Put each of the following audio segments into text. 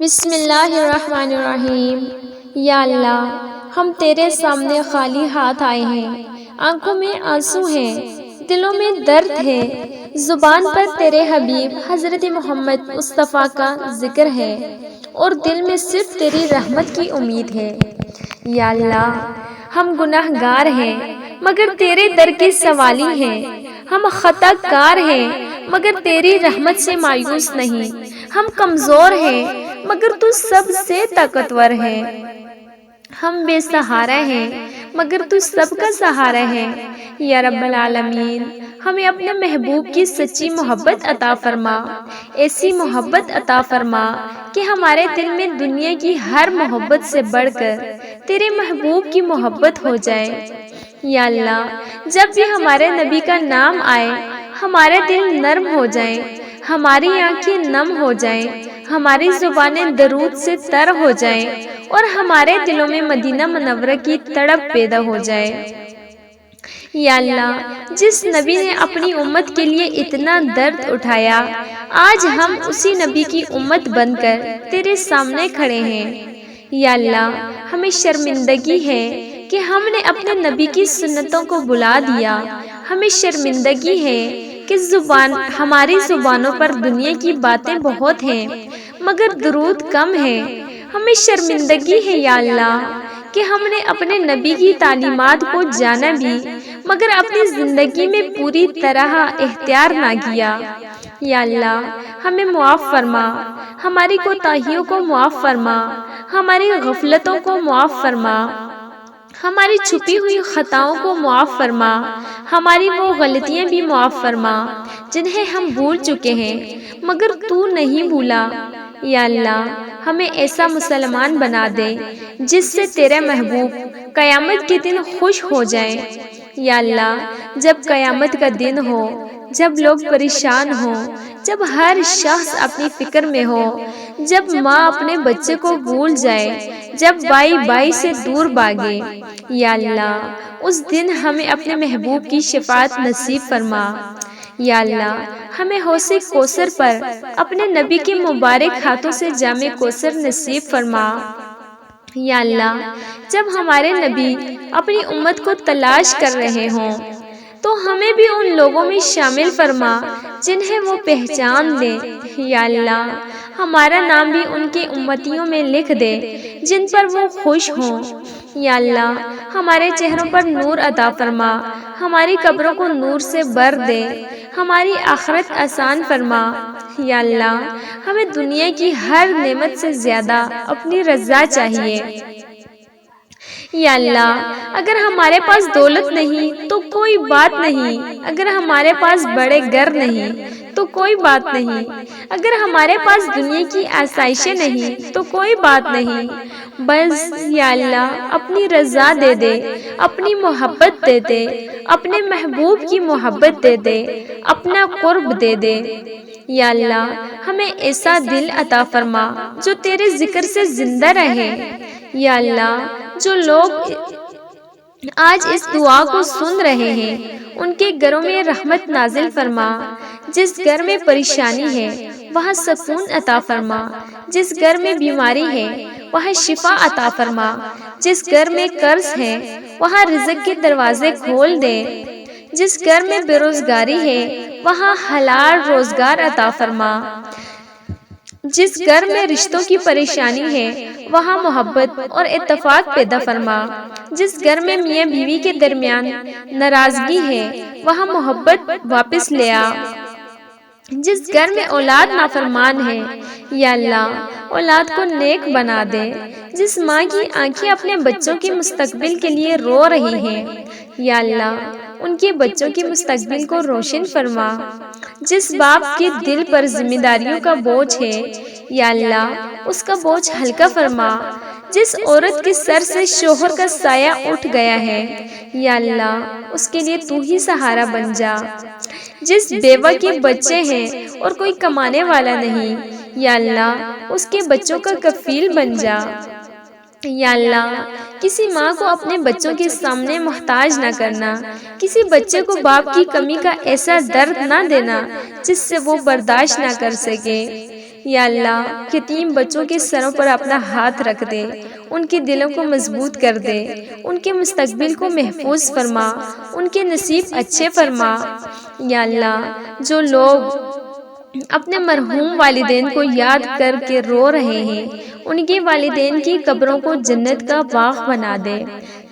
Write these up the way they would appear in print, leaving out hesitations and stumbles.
بسم اللہ الرحمن الرحیم۔ یا اللہ، ہم تیرے سامنے خالی ہاتھ آئے ہیں، آنکھوں میں آنسو ہیں، دلوں میں درد ہے، زبان پر تیرے حبیب حضرت محمد مصطفیٰ کا ذکر ہے اور دل میں صرف تیری رحمت کی امید ہے۔ یا اللہ، ہم گناہ گار ہیں مگر تیرے در کے سوالی ہیں، ہم خطا کار ہیں مگر تیری رحمت سے مایوس نہیں، ہم کمزور ہیں مگر تو سب سے طاقتور ہے، ہم بے سہارا ہیں مگر تو سب کا سہارا ہے۔ یا رب العالمین، ہمیں اپنے محبوب کی سچی محبت عطا فرما، ایسی محبت عطا فرما کہ ہمارے دل میں دنیا کی ہر محبت سے بڑھ کر تیرے محبوب کی محبت ہو جائے۔ یا اللہ، جب بھی ہمارے نبی کا نام آئے ہمارے دل نرم ہو جائیں، ہماری آنکھیں نم ہو جائیں، ہماری زبانیں درود سے تر ہو جائیں اور ہمارے دلوں میں مدینہ منورہ کی تڑپ پیدا ہو جائے۔ یا اللہ، جس نبی نے اپنی امت کے لیے اتنا درد اٹھایا، آج ہم اسی نبی کی امت بن کر تیرے سامنے کھڑے ہیں۔ یا اللہ، ہمیں شرمندگی ہے کہ ہم نے اپنے نبی کی سنتوں کو بھلا دیا، ہمیں شرمندگی ہے کہ ہماری زبانوں پر دنیا کی باتیں بہت ہیں مگر درود کم ہے، ہمیں شرمندگی ہے یا اللہ کہ ہم نے اپنے نبی کی تعلیمات کو جانا بھی مگر اپنی زندگی میں پوری طرح اختیار نہ کیا۔ یا اللہ، ہمیں معاف فرما، ہماری کوتاہیوں کو معاف فرما، ہماری غفلتوں کو معاف فرما، ہماری چھپی ہوئی خطاؤں کو معاف فرما، ہماری وہ غلطیاں بھی معاف فرما جنہیں ہم بھول چکے ہیں مگر تو نہیں بھولا۔ یا اللہ، ہمیں ایسا مسلمان بنا دے جس سے تیرے محبوب قیامت کے دن خوش ہو جائیں۔ یا اللہ، جب قیامت کا دن ہو، جب لوگ پریشان ہوں، جب ہر شخص اپنی فکر میں ہو، جب ماں اپنے بچے کو بھول جائے، جب بائی بائی سے دور بھاگے، یا اللہ، اس دن ہمیں اپنے محبوب کی شفاعت نصیب فرما۔ یا اللہ، ہمیں حوض کوثر پر اپنے نبی کے مبارک ہاتھوں سے جام کوثر نصیب فرما۔ یا اللہ، جب ہمارے نبی اپنی امت کو تلاش کر رہے ہوں تو ہمیں بھی ان لوگوں میں شامل فرما جنہیں وہ پہچان لیں۔ یا اللہ، ہمارا نام بھی ان کے امتیوں میں لکھ دے جن پر وہ خوش ہوں۔ یا اللہ، ہمارے چہروں پر نور عطا فرما، ہماری قبروں کو نور سے بھر دے، ہماری آخرت آسان فرما۔ یا اللہ، ہمیں دنیا کی ہر نعمت سے زیادہ اپنی رضا چاہیے۔ یا اللہ، اگر ہمارے پاس دولت نہیں تو کوئی بات نہیں، اگر ہمارے پاس بڑے گھر نہیں تو کوئی بات نہیں، اگر ہمارے پاس دنیا کی آسائشیں نہیں تو کوئی بات نہیں، بس یا اللہ اپنی رضا دے دے، اپنی محبت دے دے، اپنے محبوب کی محبت دے دے، اپنا قرب دے دے۔ یا اللہ، ہمیں ایسا دل عطا فرما جو تیرے ذکر سے زندہ رہے۔ یا اللہ، جو لوگ آج اس دعا کو سن رہے ہیں ان کے گھروں میں رحمت نازل فرما، جس گھر میں پریشانی ہے وہاں سکون عطا فرما، جس گھر میں بیماری ہے وہاں شفا عطا فرما، جس گھر میں قرض ہے وہاں رزق کے دروازے کھول دے، جس گھر میں بے روزگاری ہے وہاں حلال روزگار عطا فرما، جس گھر میں رشتوں کی پریشانی ہے وہاں محبت اور اتفاق پیدا فرما، جس گھر میں میاں بیوی کے درمیان ناراضگی ہے وہاں محبت واپس لے آ، جس گھر میں اولاد نافرمان ہے یا اللہ اولاد کو نیک بنا دے، جس ماں کی آنکھیں اپنے بچوں کے مستقبل کے لیے رو رہی ہیں یا اللہ ان کے بچوں کے مستقبل کو روشن فرما، جس باپ کے دل پر ذمہ داریوں کا بوجھ ہے یا اللہ اس کا بوجھ ہلکا فرما، جس عورت کے سر سے شوہر کا سایہ اٹھ گیا ہے یا اللہ اس کے لیے تو ہی سہارا بن جا، جس بیوہ کے بچے ہیں اور کوئی کمانے والا نہیں یا اللہ اس کے بچوں کا کفیل بن جا۔ یا اللہ، کسی ماں کو اپنے بچوں کے سامنے محتاج نہ کرنا، کسی بچے کو باپ کی کمی کا ایسا درد نہ دینا جس سے وہ برداشت نہ کر سکے یا اللہ یتیم بچوں کے سروں پر اپنا ہاتھ رکھ دے، ان کے دلوں کو مضبوط کر دے، ان کے مستقبل کو محفوظ فرما، ان کے نصیب اچھے فرما۔ یا اللہ جو لوگ اپنے مرحوم والدین کو یاد کر کے رو رہے ہیں، ان کے والدین کی قبروں کو جنت کا باغ بنا دے۔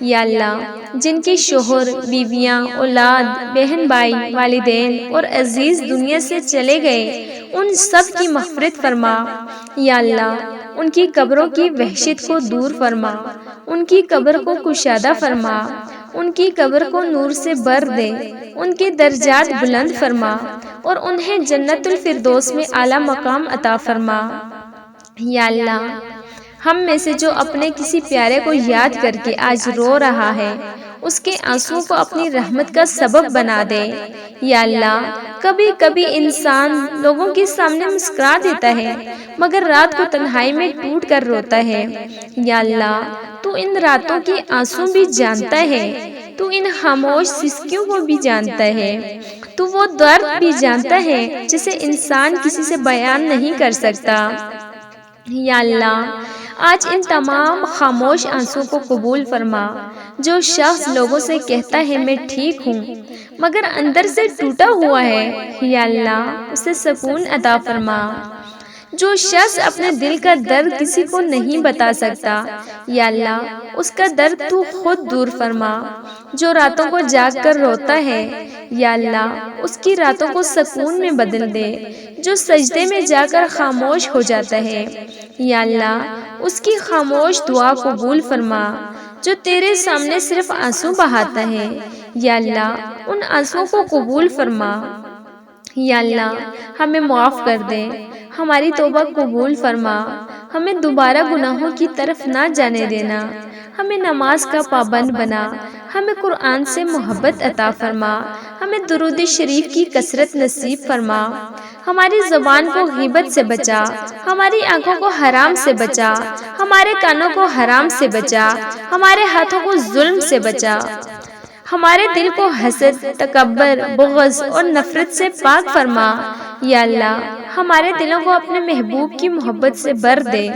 یا اللہ جن کے شوہر، بیویاں، اولاد، بہن بھائی، والدین اور عزیز دنیا سے چلے گئے، ان سب کی مغفرت فرما۔ یا اللہ ان کی قبروں کی وحشت کو دور فرما، ان کی قبر کو کشادہ فرما، ان کی قبر کو نور سے بھر دے، ان کے درجات بلند فرما اور انہیں جنت الفردوس میں اعلیٰ مقام عطا فرما۔ یا اللہ ہم میں سے جو اپنے کسی پیارے کو یاد کر کے آج رو رہا ہے، اس کے آنسوؤں کو اپنی رحمت کا سبب بنا دے۔ یا اللہ کبھی کبھی انسان لوگوں کے سامنے مسکرا دیتا ہے، مگر رات کو تنہائی میں ٹوٹ کر روتا ہے۔ یا اللہ تو ان راتوں کے آنسو بھی جانتا ہے، تو ان خاموش سسکیوں کو بھی جانتا ہے، تو وہ درد بھی جانتا ہے جسے انسان کسی سے بیان نہیں کر سکتا۔ یا اللہ آج ان تمام خاموش آنسو کو قبول فرما۔ جو شخص لوگوں سے کہتا ہے میں ٹھیک ہوں، مگر اندر سے ٹوٹا ہوا ہے، یا اللہ اسے سکون عطا فرما۔ جو شخص اپنے دل کا درد کسی کو نہیں بتا سکتا، یا اللہ اس کا درد تو خود دور فرما۔ جو راتوں کو جاگ کر روتا ہے، یا اللہ اس کی راتوں کو سکون میں بدل دے۔ جو سجدے میں جا کر خاموش ہو جاتا ہے، یا اللہ اس کی خاموش دعا قبول فرما۔ جو تیرے سامنے صرف آنسو بہاتا ہے، یا اللہ ان آنسوؤں کو قبول فرما۔ یا اللہ ہمیں معاف کر دے، ہماری توبہ قبول فرما، ہمیں دوبارہ گناہوں کی طرف نہ جانے دینا، ہمیں نماز کا پابند بنا، ہمیں قرآن سے محبت عطا فرما، ہمیں درود شریف کی کثرت نصیب فرما، ہماری زبان کو غیبت سے بچا، ہماری آنکھوں کو حرام سے بچا، ہمارے کانوں کو حرام سے بچا، ہمارے ہاتھوں کو ظلم سے بچا، ہمارے دل کو حسد، تکبر، بغض اور نفرت سے پاک فرما۔ یا اللہ ہمارے دلوں کو اپنے محبوب کی محبت سے بھر دے۔